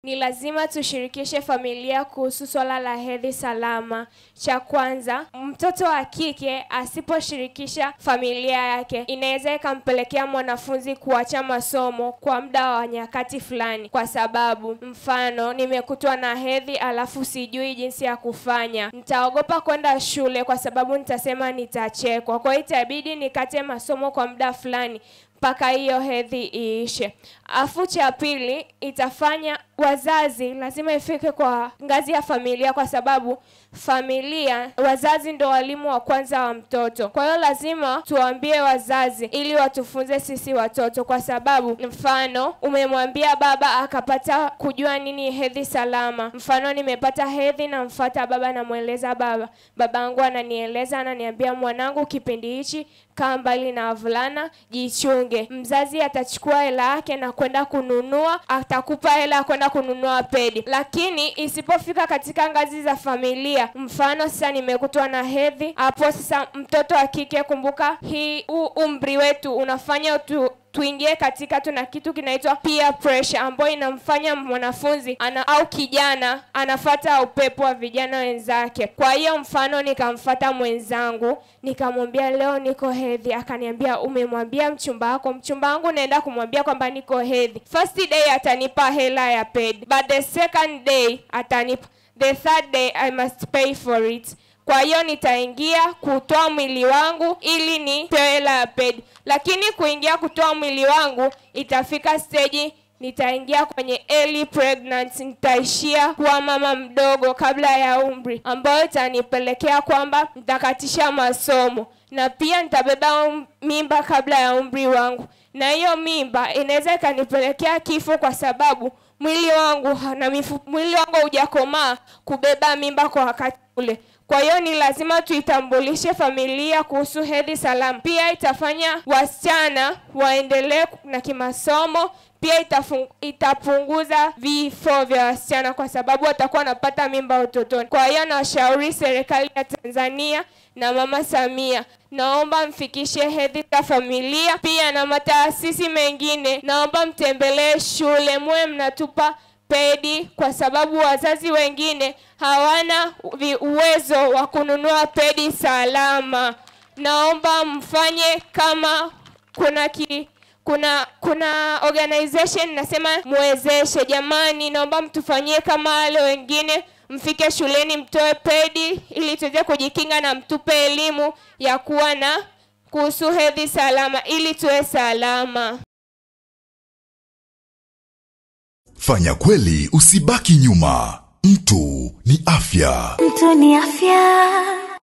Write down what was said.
Ni lazima tushirikishe familia kuhusu swala la hedhi salama. Cha kwanza, mtoto wa kike asiposhirikisha familia yake, inaweza ikampelekea mwanafunzi kuacha masomo kwa muda wa nyakati fulani. Kwa sababu, mfano, nimekutwa na hedhi alafu sijui jinsi ya kufanya. Nitaogopa kwenda shule kwa sababu nitasema nitachekwa. Kwa hiyo itabidi nikate masomo kwa muda fulani mpaka hiyo hedhi iishe. Afu cha pili, itafanya wazazi lazima ifike kwa ngazi ya familia, kwa sababu familia, wazazi ndo walimu wa kwanza wa mtoto. Kwa hiyo lazima tuambie wazazi ili watufunze sisi watoto, kwa sababu mfano umemwambia baba akapata kujua nini hedhi salama. Mfano nimepata hedhi na mfuata baba na mueleza baba. Babangu ananieleza, ananiambia mwanangu kipindi hichi kaa mbali na wavulana, jichunge. Mzazi atachukua hela yake na kwenda kununua, atakupa hela kwenda kununua pedi. Lakini isipofika katika ngazi za familia, mfano sasa nimekutwa na hedhi, hapo sasa mtoto wa kike, kumbuka hii umri wetu unafanya tuingie katika tuna kitu kinaitwa peer pressure, ambayo inamfanya mwanafunzi au kijana anafuata upepo wa vijana wenzake. Kwa hiyo mfano nikamfuata mwenzangu, nikamwambia leo niko hedhi, akaniambia umemwambia mchumba wako? Mchumba wangu naenda kumwambia kwamba niko hedhi. First day atanipa hela ya pedi, but the second day atanipa, the third day I must pay for it. Kwa hiyo nitaingia kutoa mwili wangu ili nipewe hela ya pedi. Lakini kuingia kutoa mwili wangu, itafika stage nitaingia kwenye early pregnancy, nitaishia kuwa mama mdogo kabla ya umri, ambayo itanipelekea kwamba nitakatisha masomo, na pia nitabeba mimba kabla ya umri wangu. Na hiyo mimba inaweza ikanipelekea kifo, kwa sababu mwili wangu hujakomaa kubeba mimba kwa wakati ule. Kwa hiyo ni lazima tuitambulishe familia kuhusu hedhi salama. Pia itafanya wasichana waendelee na kimasomo. Pia itapunguza vifo vya wasichana, kwa sababu watakuwa wanapata mimba utotoni. Kwa hiyo nashauri serikali ya Tanzania na Mama Samia, naomba mfikishe hedhi za familia. Pia na mataasisi mengine, naomba mtembelee shule, muwe mnatupa pedi, kwa sababu wazazi wengine hawana uwezo wa kununua pedi salama. Naomba mfanye kama kuna organization nasema muwezeshe. Jamani, naomba mtufanyie kama wale wengine, mfike shuleni mtoe pedi ili tuweze kujikinga, na mtupe elimu ya kuwa na kuhusu hedhi salama ili tuwe salama. Fanya kweli, usibaki nyuma. Mtu ni afya. Mtu ni afya.